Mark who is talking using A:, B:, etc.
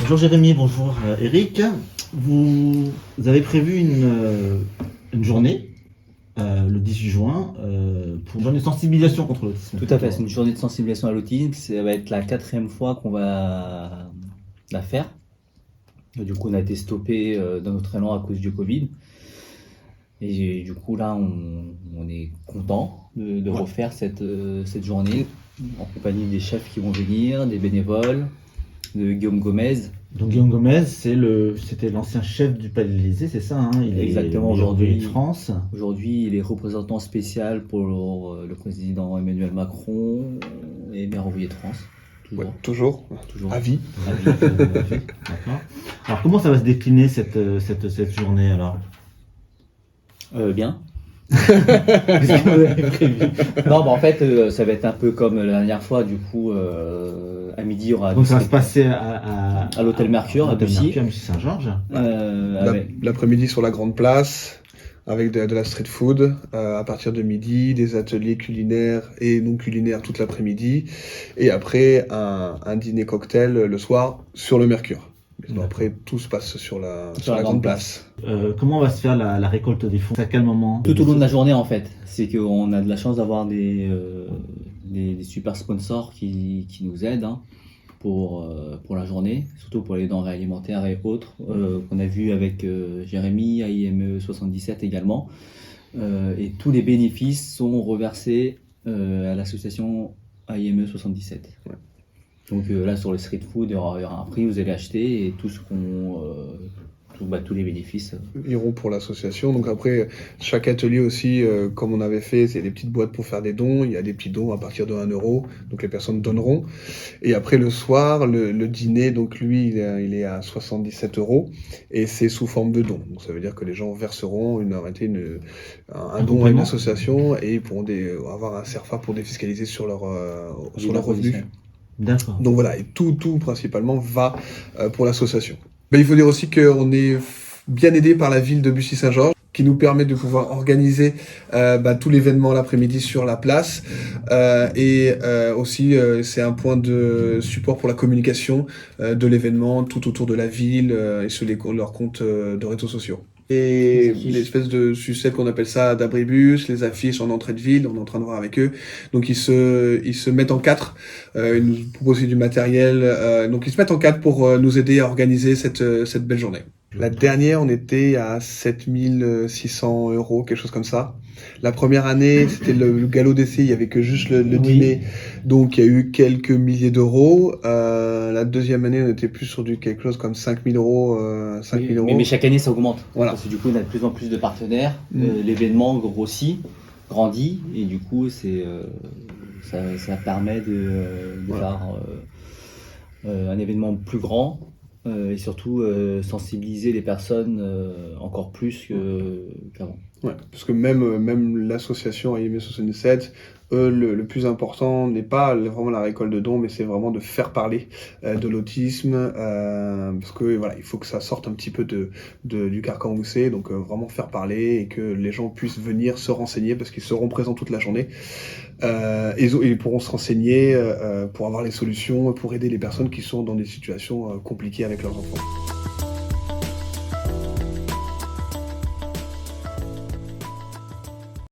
A: Bonjour Jérémy, bonjour Eric. Vous avez prévu une journée le 18 juin pour une journée de sensibilisation contre l'autisme.
B: Tout à fait, c'est une journée de sensibilisation à l'autisme. Ça va être la 4e fois qu'on va la faire. Du coup, on a été stoppé dans notre élan à cause du Covid. Et du coup, là, on est content de refaire cette journée en compagnie des chefs qui vont venir, des bénévoles, de Guillaume Gomez.
A: Donc Guillaume Gomez, c'était l'ancien chef du Palais de l'Élysée, c'est ça, hein? Il
B: Exactement,
A: est
B: aujourd'hui
A: de France.
B: Aujourd'hui, il est représentant spécial pour le président Emmanuel Macron et maire envoyé de France.
C: Toujours. À vie.
A: D'accord. Alors comment ça va se décliner cette journée alors?
B: Bien. Qu'est-ce que vous avez prévu? Non, en fait, ça va être un peu comme la dernière fois. Du coup, à midi, il y aura.
A: Donc ça va se passer à
B: l'hôtel Mercure, à Bussy.
A: À Bussy-Saint-Georges.
C: L'après-midi sur la Grande Place, avec de la street food, à partir de midi, des ateliers culinaires et non culinaires toute l'après-midi. Et après, un dîner cocktail le soir sur le Mercure. Donc après, tout se passe sur la Grande Place.
A: Comment va se faire la récolte des fonds? À quel moment?
B: Tout au long de la journée, en fait. C'est qu'on a de la chance d'avoir des super sponsors qui nous aident pour la journée, surtout pour les denrées alimentaires et autres, qu'on a vu avec Jérémy, AIME 77 également. Et tous les bénéfices sont reversés à l'association AIME 77. Ouais. Donc là, sur le street food, il y aura un prix, vous allez acheter et tout ce tous les bénéfices
C: iront pour l'association. Donc après, chaque atelier aussi, comme on avait fait, c'est des petites boîtes pour faire des dons. Il y a des petits dons à partir de 1 €, donc les personnes donneront. Et après le soir, le dîner, donc lui, il est à 77 € et c'est sous forme de don. Donc ça veut dire que les gens verseront un don à une association et ils pourront avoir un CERFA pour défiscaliser sur leur revenus.
A: D'accord.
C: Donc voilà, et tout principalement va pour l'association. Il faut dire aussi qu'on est bien aidé par la ville de Bussy-Saint-Georges, qui nous permet de pouvoir organiser tout l'événement l'après-midi sur la place. Et aussi, c'est un point de support pour la communication de l'événement tout autour de la ville et sur leurs comptes de réseaux sociaux. Et l'espèce de sucette qu'on appelle ça d'abribus, les affiches en entrée de ville, on est en train de voir avec eux. Donc ils se mettent en 4, ils nous proposent aussi du matériel, donc ils se mettent en 4 pour nous aider à organiser cette belle journée. La dernière, on était à 7600 €, quelque chose comme ça. La première année, c'était le galop d'essai, il y avait que juste le dîner, donc il y a eu quelques milliers d'euros. La deuxième année, on était plus sur quelque chose comme 5000 €.
B: Mais chaque année, ça augmente.
C: Voilà.
B: Parce que du coup, on a de plus en plus de partenaires, l'événement grandit, et du coup, ça permet de faire un événement plus grand. Et surtout sensibiliser les personnes encore plus qu'avant.
C: Ouais, parce que même l'association AIME 77, le plus important n'est pas vraiment la récolte de dons, mais c'est vraiment de faire parler de l'autisme, parce que voilà, il faut que ça sorte un petit peu du carcan moussé, donc vraiment faire parler et que les gens puissent venir se renseigner parce qu'ils seront présents toute la journée. Et ils pourront se renseigner pour avoir les solutions, pour aider les personnes qui sont dans des situations compliquées avec leurs enfants.